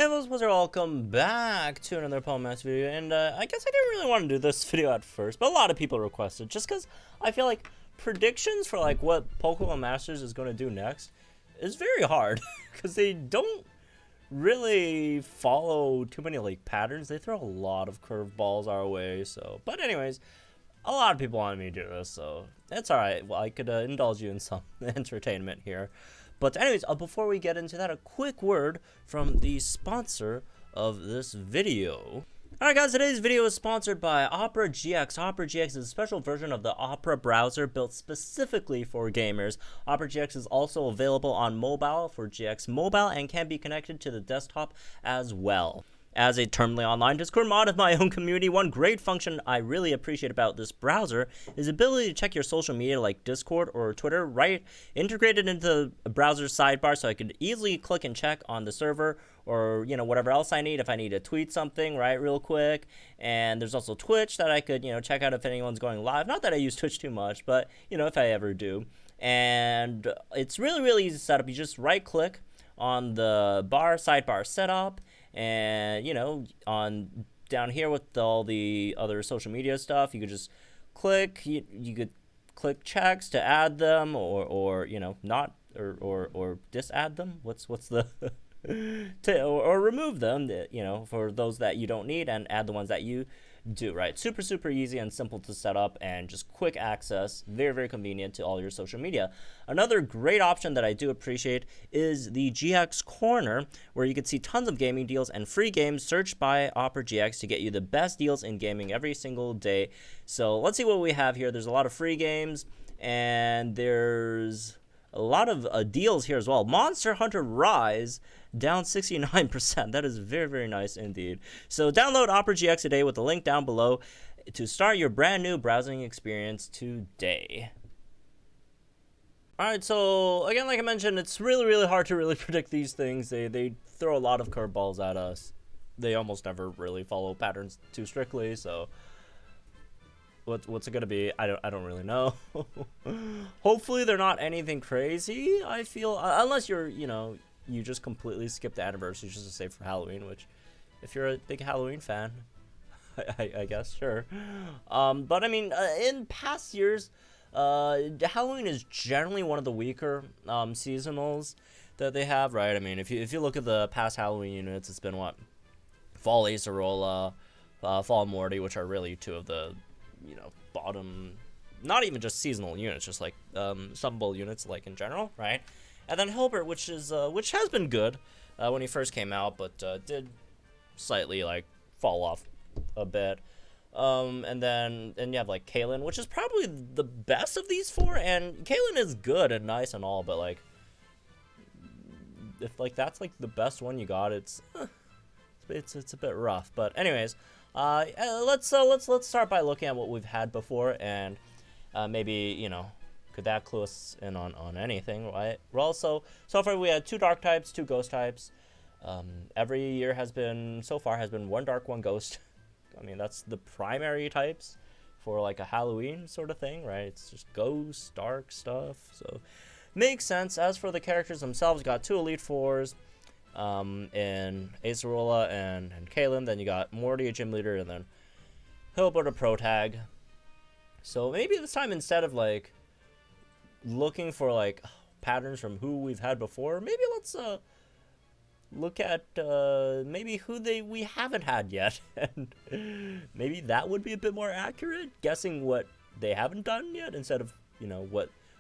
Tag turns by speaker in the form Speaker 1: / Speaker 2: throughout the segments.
Speaker 1: Hey, welcome back to another Poemax video, and I guess I didn't really want to do this video at first, but a lot of people requested, just because I feel like predictions for like what Pokemon Masters is going to do next is very hard, because they don't really follow too many like patterns. They throw a lot of curveballs our way, so, but anyways, a lot of people wanted me to do this, so it's alright. Well, I could indulge you in some entertainment here. But anyways, before we get into that, a quick word from the sponsor of this video. Alright guys, today's video is sponsored by Opera GX. Opera GX is a special version of the Opera browser built specifically for gamers. Opera GX is also available on mobile for GX Mobile and can be connected to the desktop as well. As a terminally online Discord mod of my own community, one great function I really appreciate about this browser is the ability to check your social media like Discord or Twitter right integrated into the browser sidebar, so I could easily click and check on the server or, you know, whatever else I need if I need to tweet something, right, real quick. And there's also Twitch that I could, you know, check out if anyone's going live. Not that I use Twitch too much, but, you know, if I ever do. And it's really easy to set up. You just right click on the sidebar setup, and you know, on down here with all the other social media stuff, you could just click, you could click checks to add them, or you know, not or disadd them. What's the or remove them, you know, for those that you don't need, and add the ones that you do, right? Super easy and simple to set up, and just quick access, very convenient to all your social media. Another great option that I do appreciate is the GX Corner, where you can see tons of gaming deals and free games searched by Opera GX to get you the best deals in gaming every single day. So let's see what we have here. There's a lot of free games, and there's a lot of deals here as well. Monster Hunter Rise down 69%. That is very nice indeed. So download Opera GX today with the link down below to start your brand new browsing experience today. Alright, so again, like I mentioned, it's really hard to really predict these things. They throw a lot of curveballs at us. They almost never really follow patterns too strictly, so what's it gonna be? I don't really know. Hopefully they're not anything crazy. I feel, unless you're, you know, you just completely skip the anniversary just to save for Halloween, which if you're a big Halloween fan, I guess, sure. But I mean, in past years, Halloween is generally one of the weaker seasonals that they have, right? I mean, if you look at the past Halloween units, it's been what? Fall Acerola, Fall Morty, which are really two of the, you know, bottom, not even just seasonal units, just like summable units, like in general, right? And then Hilbert, which has been good when he first came out, but did slightly like fall off a bit. And then you have like Kalen, which is probably the best of these four. And Kalen is good and nice and all, but like, if like that's like the best one you got, it's a bit rough. But anyways, let's start by looking at what we've had before, and maybe, you know, could that clue us in on anything, right? Well, so far we had 2 dark types, 2 ghost types. Every year so far has been 1 dark, 1 ghost. I mean, that's the primary types for like a Halloween sort of thing, right? It's just ghost, dark stuff, so makes sense. As for the characters themselves, you got 2 Elite Fours in Acerola and Kalen. Then you got Morty, a gym leader, and then Hilbert, a pro tag. So maybe this time, instead of like looking for like patterns from who we've had before, maybe let's look at maybe who we haven't had yet, and maybe that would be a bit more accurate, guessing what they haven't done yet instead of, you know,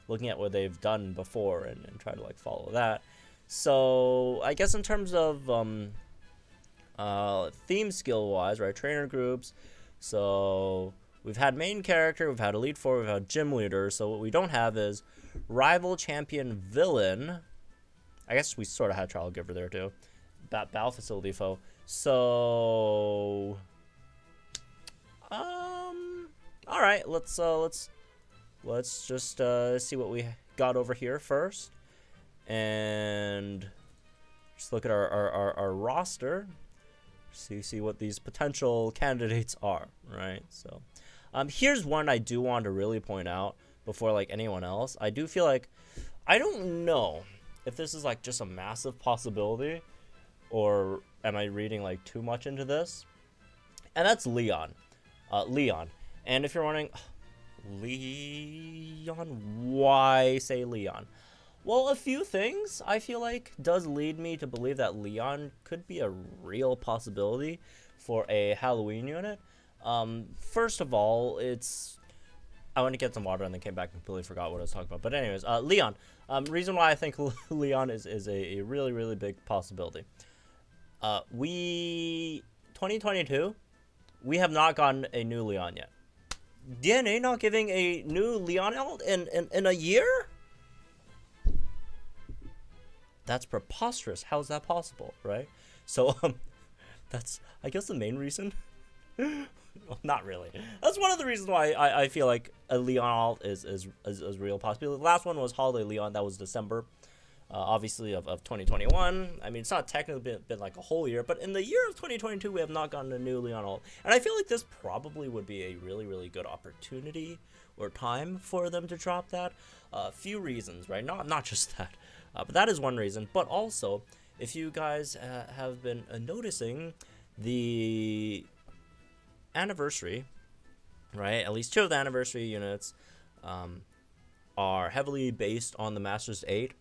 Speaker 1: looking at what they've done before and try to like follow that. So I guess in terms of theme skill wise, right, trainer groups, so we've had main character, we've had Elite Four, we've had gym leader. So what we don't have is rival, champion, villain. I guess we sort of had trial giver there too. Battle facility foe. So all right, let's just see what we got over here first, and just look at our roster. See what these potential candidates are, right? So here's one I do want to really point out before like anyone else. I do feel like, I don't know if this is like just a massive possibility, or am I reading like too much into this? And that's Leon. Leon. And if you're wondering, Leon, why say Leon? Well, a few things I feel like does lead me to believe that Leon could be a real possibility for a Halloween unit. First of all, I went to get some water and then came back and completely forgot what I was talking about. But anyways, Leon. Reason why I think Leon is a really, really big possibility. 2022, we have not gotten a new Leon yet. DNA not giving a new Leon out in a year? That's preposterous. How is that possible, right? So, that's, I guess, the main reason. Well, not really. That's one of the reasons why I feel like a Leon alt is real possibility. The last one was Holiday Leon. That was December, obviously, of 2021. I mean, it's not technically been like a whole year, but in the year of 2022, we have not gotten a new Leon alt. And I feel like this probably would be a really, really good opportunity or time for them to drop that. A few reasons, right? Not just that. But that is one reason. But also, if you guys have been noticing, the anniversary, right? At least 2 of the anniversary units are heavily based on the Masters 8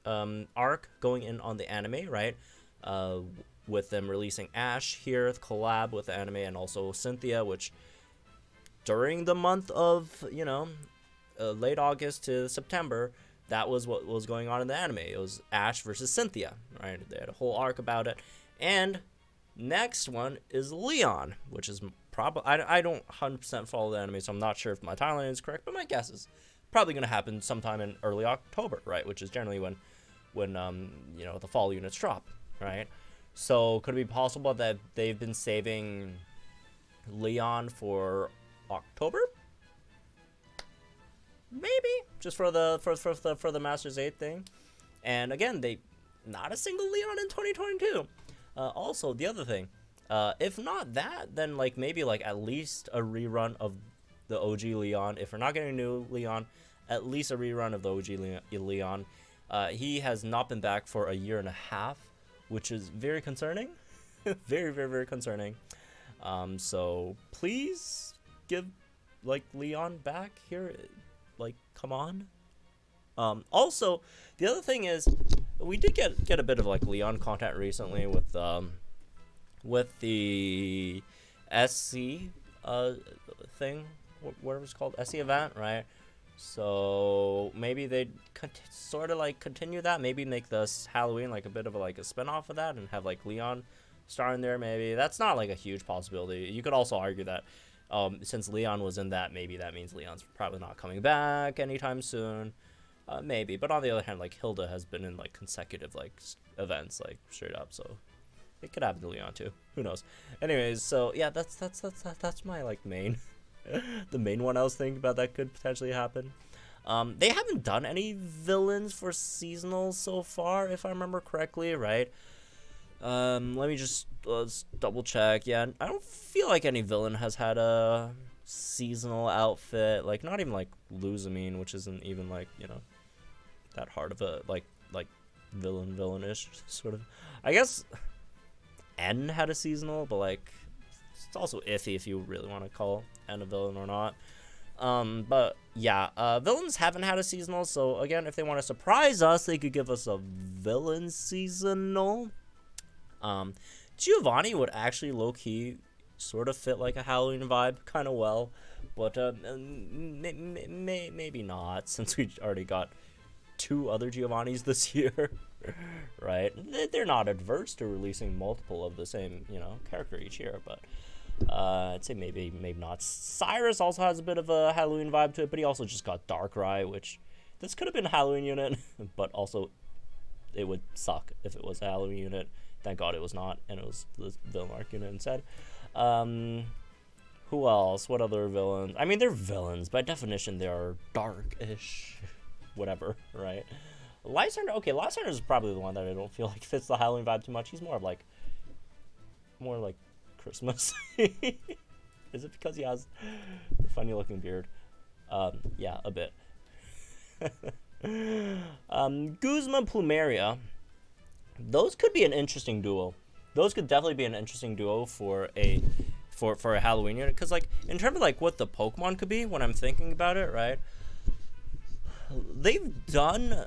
Speaker 1: arc going in on the anime, right? With them releasing Ash here, the collab with the anime, and also Cynthia, which during the month of, late August to September, that was what was going on in the anime. It was Ash versus Cynthia, right? They had a whole arc about it. And next one is Leon, which is probably, I don't 100% follow the anime, so I'm not sure if my timeline is correct, but my guess is probably going to happen sometime in early October, right? Which is generally when the fall units drop, right? So could it be possible that they've been saving Leon for October? Maybe just for the Masters 8 thing. And again, they not a single Leon in 2022. Also, the other thing, if not that, then like maybe like at least a rerun of the OG Leon. If we're not getting a new Leon, at least a rerun of the OG Leon. He has not been back for a year and a half, which is very concerning. Very, very, very concerning. So please give like Leon back here. Like, come on. Also, the other thing is, we did get a bit of like Leon content recently with the SC thing, whatever it's called, SC event, right? So maybe they'd sort of like continue that, maybe make this Halloween like a bit of a spinoff of that, and have like Leon star in there. Maybe that's not like a huge possibility. You could also argue that. Since Leon was in that, maybe that means Leon's probably not coming back anytime soon. Maybe. But on the other hand, like Hilda has been in like consecutive like events, like straight up, so it could happen to Leon too. Who knows? Anyways, so yeah, that's my like main the main one I was thinking about that could potentially happen. They haven't done any villains for seasonal so far, if I remember correctly, right? Let me just let's double check. Yeah, I don't feel like any villain has had a seasonal outfit. Like not even like Luzamine, which isn't even like that hard of a like villainish sort of. I guess N had a seasonal, but like it's also iffy if you really want to call N a villain or not. But yeah, villains haven't had a seasonal. So again, if they want to surprise us, they could give us a villain seasonal. Giovanni would actually low-key sort of fit like a Halloween vibe kind of well, but maybe not, since we already got 2 other Giovannis this year, right? They're not adverse to releasing multiple of the same, character each year, but I'd say maybe not. Cyrus also has a bit of a Halloween vibe to it, but he also just got Darkrai, which this could have been a Halloween unit, but also it would suck if it was a Halloween unit. Thank God it was not, and it was the villain arc unit instead. Who else? What other villains? I mean, they're villains. By definition, they are dark-ish. Whatever, right? Lysander, okay, Lysander is probably the one that I don't feel like fits the Halloween vibe too much. He's more like Christmas. Is it because he has the funny-looking beard? Yeah, a bit. Guzma Plumeria. Those could be an interesting duo. those could definitely be an interesting duo for a Halloween unit. Because like in terms of like what the Pokemon could be, when I'm thinking about it, right? They've done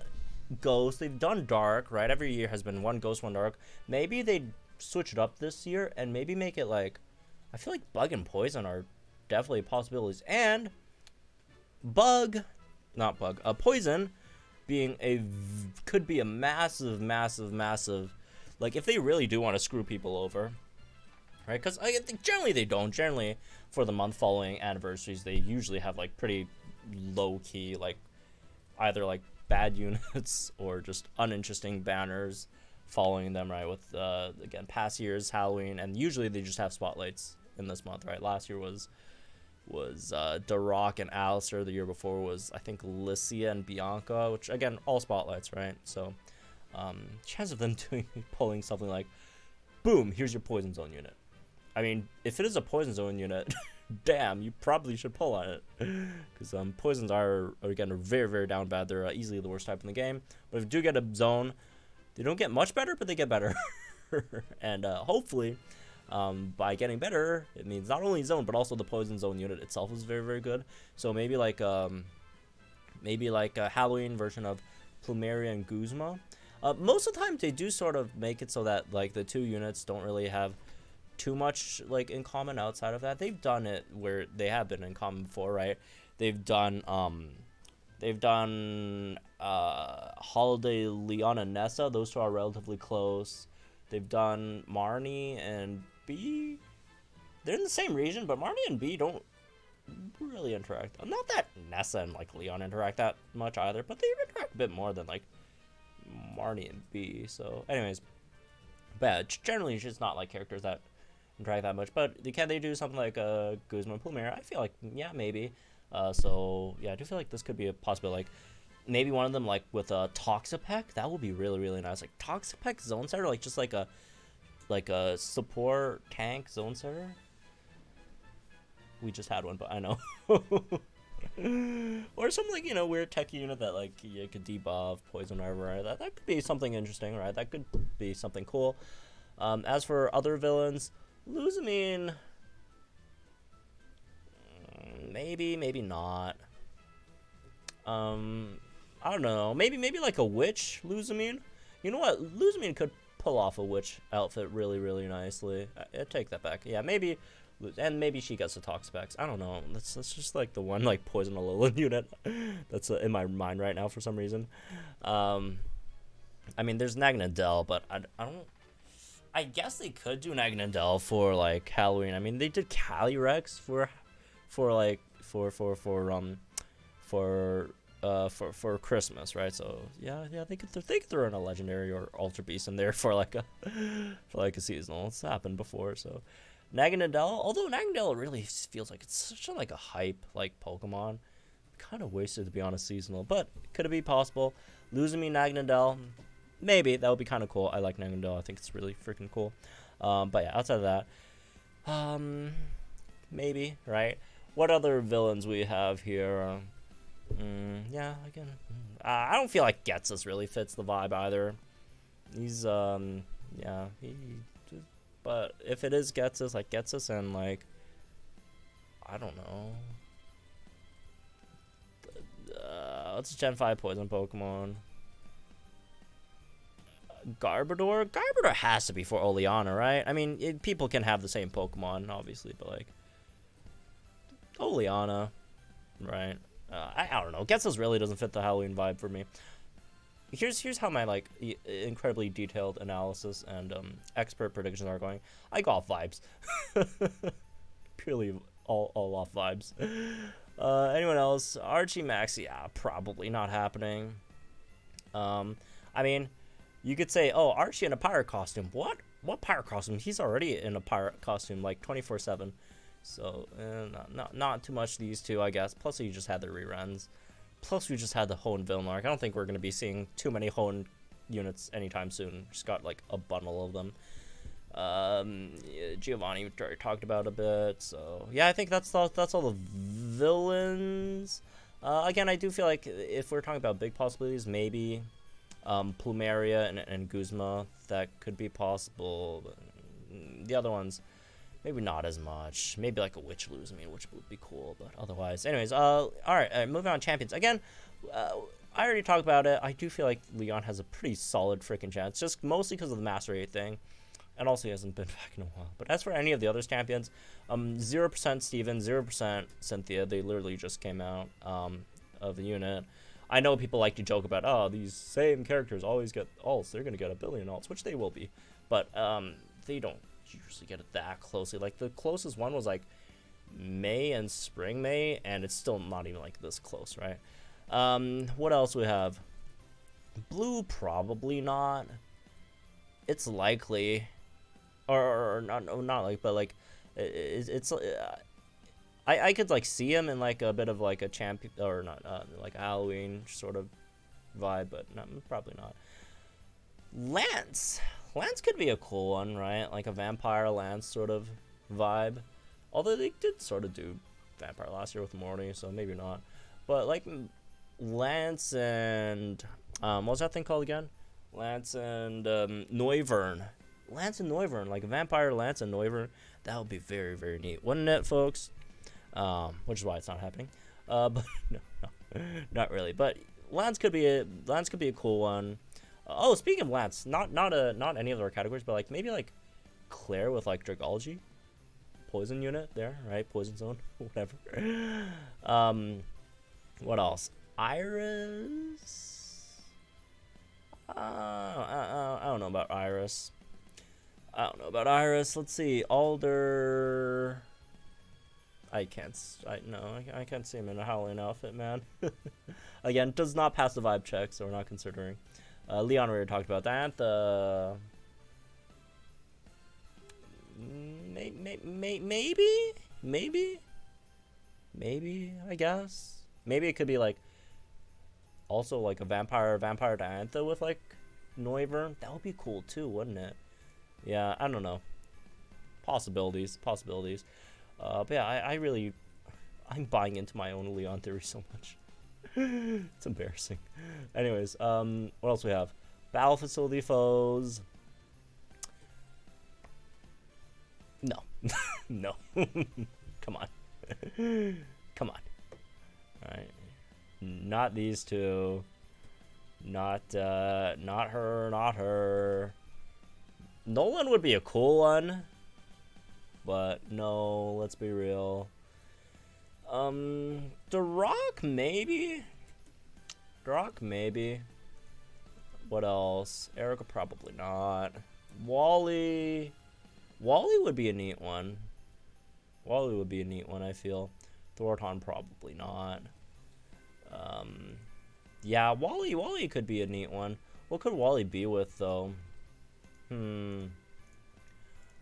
Speaker 1: Ghost, they've done Dark, right? Every year has been one Ghost, one Dark. Maybe they switch it up this year and maybe make it like, I feel like Bug and Poison are definitely possibilities. And Poison being could be a massive, like if they really do want to screw people over, right? Because I think generally they don't. Generally, for the month following anniversaries, they usually have like pretty low key, like either like bad units or just uninteresting banners following them, right? With again, past years Halloween, and usually they just have spotlights in this month, right? Last year was Darok and Alistair. The year before was, I think, Lycia and Bianca, which again, all spotlights, right? So chance of them pulling something like, boom, here's your Poison Zone unit. I mean, if it is a Poison Zone unit, damn, you probably should pull on it, because Poisons are again very, very down bad. They're easily the worst type in the game. But if you do get a Zone, they don't get much better, but they get better. And hopefully, by getting better, it means not only Zone, but also the Poison Zone unit itself is very, very good. So maybe like a Halloween version of Plumeria and Guzma. Most of the time, they do sort of make it so that like the two units don't really have too much like in common outside of that. They've done it where they have been in common before, right? They've done Holiday Leon and Nessa. Those two are relatively close. They've done Marnie and B. They're in the same region, but Marnie and B don't really interact. Not that Nessa and like Leon interact that much either, but they interact a bit more than like Marnie and B. So anyways, but generally it's just not like characters that interact that much. But can they do something like Guzman and Plumeria? I feel like, yeah, maybe. So yeah, I do feel like this could be a possibility. Like maybe one of them like with a Toxapeck. That would be really, really nice. Like Toxapeck Zone Setter, like just like a support tank Zone Setter. We just had one, but I know. Or some like, you know, weird tech unit that like you could debuff Poison or whatever, right? That could be something interesting, right? That could be something cool. As for other villains, Luzamine, maybe not. I don't know. Maybe like a witch Luzamine. You know what? Luzamine could pull off a witch outfit really, really nicely. I take that back. Yeah, maybe. And maybe she gets the Toxapex. I don't know. That's just like the one like Poison Alolan unit that's in my mind right now for some reason. I mean, there's Naganadel, but I don't. I guess they could do Naganadel for like Halloween. I mean, they did Calyrex for Christmas, right? So yeah, they could throw in a legendary or Ultra Beast in there for like a seasonal. It's happened before, so. Naganadel, although Naganadel really feels like it's such a, like a hype like Pokemon, kind of wasted to be on a seasonal, but could it be possible? Luzamine Naganadel, maybe that would be kind of cool. I like Naganadel. I think it's really freaking cool. But yeah, outside of that, maybe, right? What other villains we have here? Yeah, again, I don't feel like Ghetsis really fits the vibe either. He's yeah, but if it is Ghetsis, like Ghetsis and like, I don't know. What's a Gen 5 Poison Pokemon? Garbodor? Garbodor has to be for Oleana, right? I mean, people can have the same Pokemon, obviously, but like, Oleana, right? I don't know. Ghetsis really doesn't fit the Halloween vibe for me. Here's how my like incredibly detailed analysis and expert predictions are going. I go off vibes, purely all off vibes. Anyone else? Archie Maxi? Yeah, probably not happening. I mean, you could say, oh, Archie in a pirate costume. What pirate costume? He's already in a pirate costume like 24/7. So not too much these two, I guess. Plus, you just had the reruns. Plus, we just had the Hoenn villain arc. I don't think we're going to be seeing too many Hoenn units anytime soon. Just got, like, a bundle of them. Giovanni we already talked about a bit. So, yeah, I think that's all the villains. Again, I do feel like if we're talking about big possibilities, maybe Plumeria and Guzma, that could be possible. But the other ones, maybe not as much. Maybe like a Witch lose, which would be cool, but otherwise. Anyways, alright, moving on, champions. Again, I already talked about it. I do feel like Leon has a pretty solid freaking chance, just mostly because of the Master 8 thing. And also he hasn't been back in a while. But as for any of the other champions, 0% Steven, 0% Cynthia. They literally just came out of the unit. I know people like to joke about, oh, these same characters always get ults. They're going to get a billion ults, which they will be. But they don't usually get it that closely. Like, the closest one was, like, May and Spring May, and it's still not even, like, this close, right? What else we have? Blue, probably not. It's likely. Or not like, but, like, it's I could, like, see him in, like, a bit of, like, a champion, or not, like, a Halloween sort of vibe, but probably not. Lance could be a cool one, right? Like a vampire Lance sort of vibe. Although they did sort of do vampire last year with Morty, so maybe not. But, like, Lance and, what was that thing called again? Lance and, Noivern. Lance and Noivern, like, vampire Lance and Noivern. That would be very, very neat, wouldn't it, folks? Which is why it's not happening. But no, not really. But Lance could be a cool one. Oh, speaking of Lance, not any of our categories, but, like, maybe, like, Claire with, like, Dragology. Poison unit there, right? Poison zone, whatever. What else? Iris? I don't know about Iris. Let's see. Alder. I can't see him in a Halloween outfit, man. Again, does not pass the vibe check, so we're not considering. Leon already talked about that. Maybe, I guess. Maybe it could be, like, also, like, a vampire Diantha with, like, Noivern. That would be cool, too, wouldn't it? Yeah, I don't know. Possibilities. But yeah, I'm buying into my own Leon theory so much. It's embarrassing. Anyways, what else we have? Battle facility foes. No. No. Come on. Alright. Not these two. Not her. Nolan would be a cool one. But no, let's be real. The Rock, maybe. What else? Erica, probably not. Wally would be a neat one. I feel. Thornton, probably not. Yeah, Wally could be a neat one. What could Wally be with, though?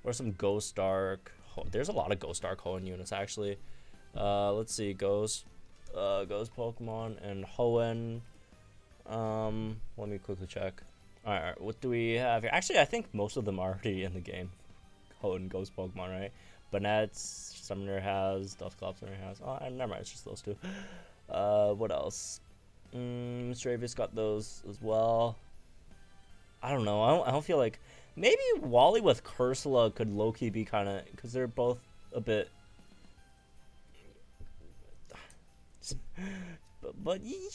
Speaker 1: Or some Ghost Dark. There's a lot of Ghost Dark Hoenn units, actually. Let's see. Ghost Pokemon and Hoenn. Let me quickly check. Alright, what do we have here? Actually, I think most of them are already in the game. Hoenn, Ghost Pokemon, right? Banette's, Summoner has, Dusclops has. Oh, never mind, it's just those two. What else? Stravius got those as well. I don't know. I don't feel like... Maybe Wally with Cursula could low-key be kind of... Because they're both a bit... But you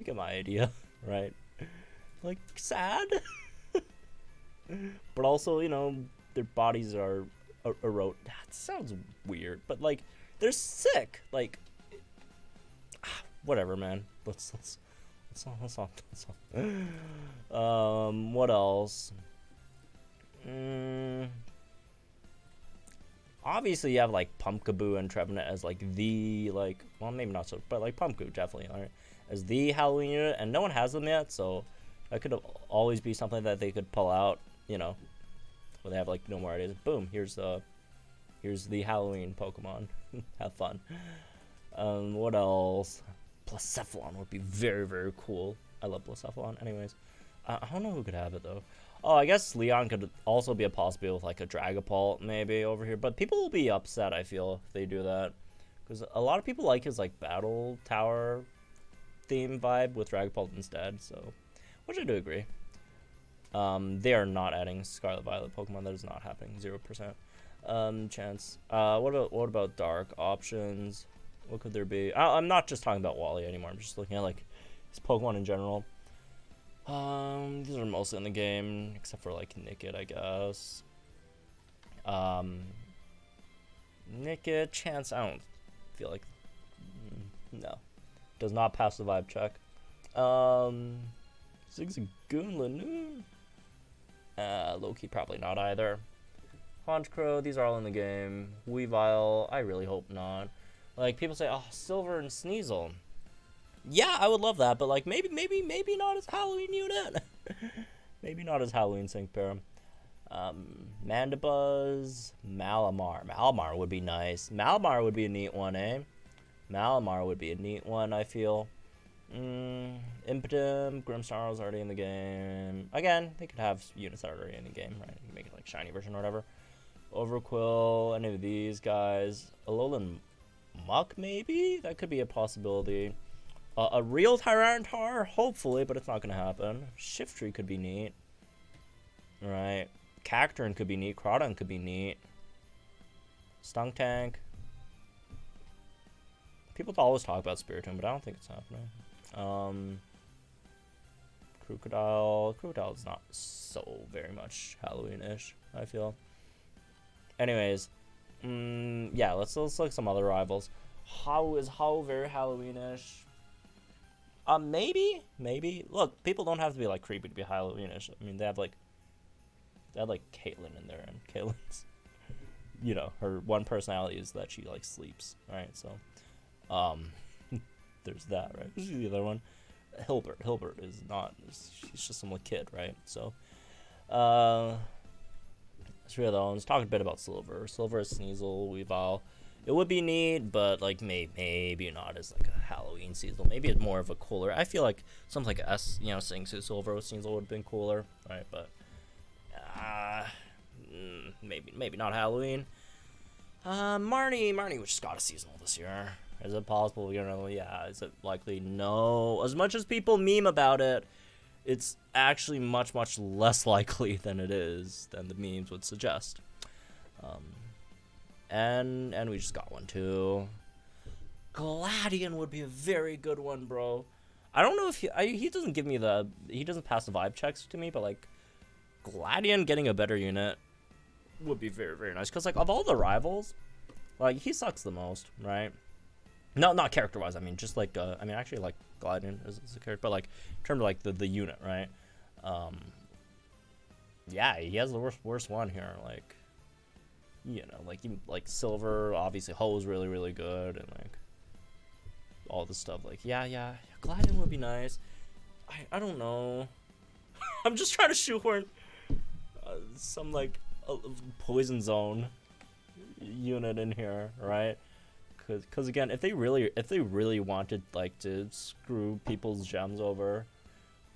Speaker 1: get my idea, right? Like, sad. But also, you know, their bodies are erode. That sounds weird, but, like, they're sick. Like, whatever, man. Let's not. What else? Obviously, you have, like, Pumpkaboo and Trevenant as, like, the, like, well, maybe not so, but, like, Pumpkaboo definitely, alright, as the Halloween unit, and no one has them yet, so that could always be something that they could pull out, you know, when they have, like, no more ideas. Boom, here's the Halloween Pokemon. Have fun. What else? Blacephalon would be very, very cool. I love Blacephalon. Anyways, I don't know who could have it, though. Oh, I guess Leon could also be a possibility with, like, a Dragapult maybe over here. But people will be upset, I feel, if they do that. Because a lot of people like his, like, Battle Tower theme vibe with Dragapult instead. So, which I do agree. They are not adding Scarlet Violet Pokemon. That is not happening. 0% chance. What about dark options? What could there be? I'm not just talking about Wally anymore. I'm just looking at like his Pokemon in general. These are mostly in the game, except for like Nickit, I guess. Nickit, chance. I don't feel like. No, does not pass the vibe check. Zigzagoon, Loki probably not either. Honchkrow, these are all in the game. Weavile, I really hope not. Like, people say, oh, Silver and Sneasel. Yeah, I would love that, but like maybe not as Halloween unit. Maybe not as Halloween sync pair. Mandibuzz, Malamar. Malamar would be nice. Malamar would be a neat one, eh? Malamar would be a neat one, I feel. Impotent, Grimmsnarl's already in the game. Again, they could have units that are already in the game, right? You can make it like shiny version or whatever. Overquill, any of these guys. Alolan Muck, maybe? That could be a possibility. A real Tyranitar, hopefully, but it's not going to happen. Shiftry could be neat. Right. Cacturne could be neat. Crawdon could be neat. Stuntank. People always talk about Spiritomb, but I don't think it's happening. Crocodile is not so very much Halloween-ish, I feel. Anyways, yeah, let's look at some other rivals. How very Halloween-ish? Maybe. Look, people don't have to be like creepy to be Halloween-ish. I mean, they have like Caitlyn in there, and Caitlyn's, you know, her one personality is that she like sleeps, right? So, there's that, right? Who's the other one? Hilbert is not. She's just some like kid, right? So, three of those. Talk a bit about Silver. Silver is Sneasel, Weavile. It would be neat, but like maybe not as like a Halloween Sneasel. Maybe it's more of a cooler. I feel like something like Singsu Silver with Sneasel would have been cooler, right? But maybe not Halloween. Marnie, which got a seasonal this year. Is it possible? You know, yeah. Is it likely? No. As much as people meme about it, it's actually much less likely than the memes would suggest. And we just got one too. Gladion would be a very good one, bro. I don't know if he doesn't give me he doesn't pass the vibe checks to me, but like Gladion getting a better unit would be very, very nice. Cause like of all the rivals, like he sucks the most, right? No, not character wise. I mean, just like actually like Gladion is a character, but like in terms of like the unit, right? Yeah, he has the worst one here. Like, you know, like Silver, obviously Ho is really good, and like all this stuff. Like, yeah, Gladion would be nice. I don't know. I'm just trying to shoehorn some like Poison Zone unit in here, right? Because again, if they really wanted like to screw people's gems over,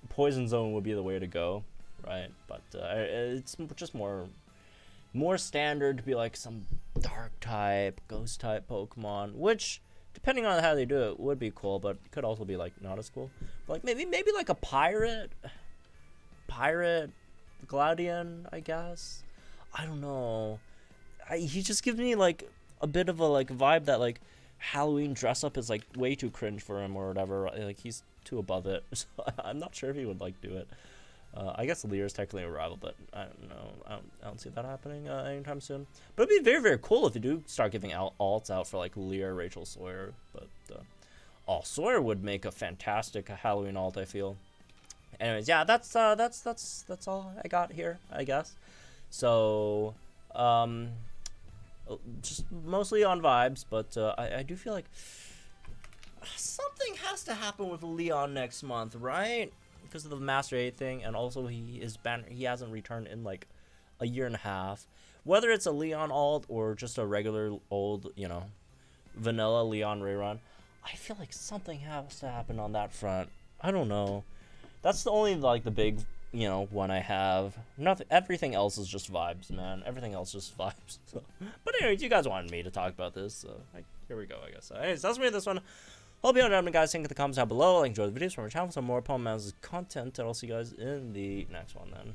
Speaker 1: Poison Zone would be the way to go, right? But it's just more standard to be like some dark type, ghost type Pokemon, which depending on how they do it would be cool, but could also be like not as cool. But, like maybe like a pirate Gladion, I guess. I don't know. He just gives me like a bit of a like vibe that like Halloween dress up is like way too cringe for him or whatever. Like he's too above it. So I'm not sure if he would like do it. I guess Lear is technically a rival, but I don't know. I don't see that happening anytime soon. But it'd be very, very cool if you do start giving alts out for like Lear, Rachel, Sawyer. But Sawyer would make a fantastic Halloween alt, I feel. Anyways, yeah, that's all I got here, I guess. So just mostly on vibes, but I do feel like something has to happen with Leon next month, right? Because of the Master 8 thing, and also he hasn't returned in like a year and a half. Whether it's a Leon alt or just a regular old, you know, vanilla Leon rerun, I feel like something has to happen on that front. I don't know. That's the only like the big, you know, one I have. Nothing. Everything else is just vibes, man. Everything else is just vibes. So. But anyways, you guys wanted me to talk about this, so here we go. I guess. Anyways, that's me. This one. Hope you know, guys. Think in the comments down below. Like, enjoy the videos from our channel for some more Pokemon content. And I'll see you guys in the next one then.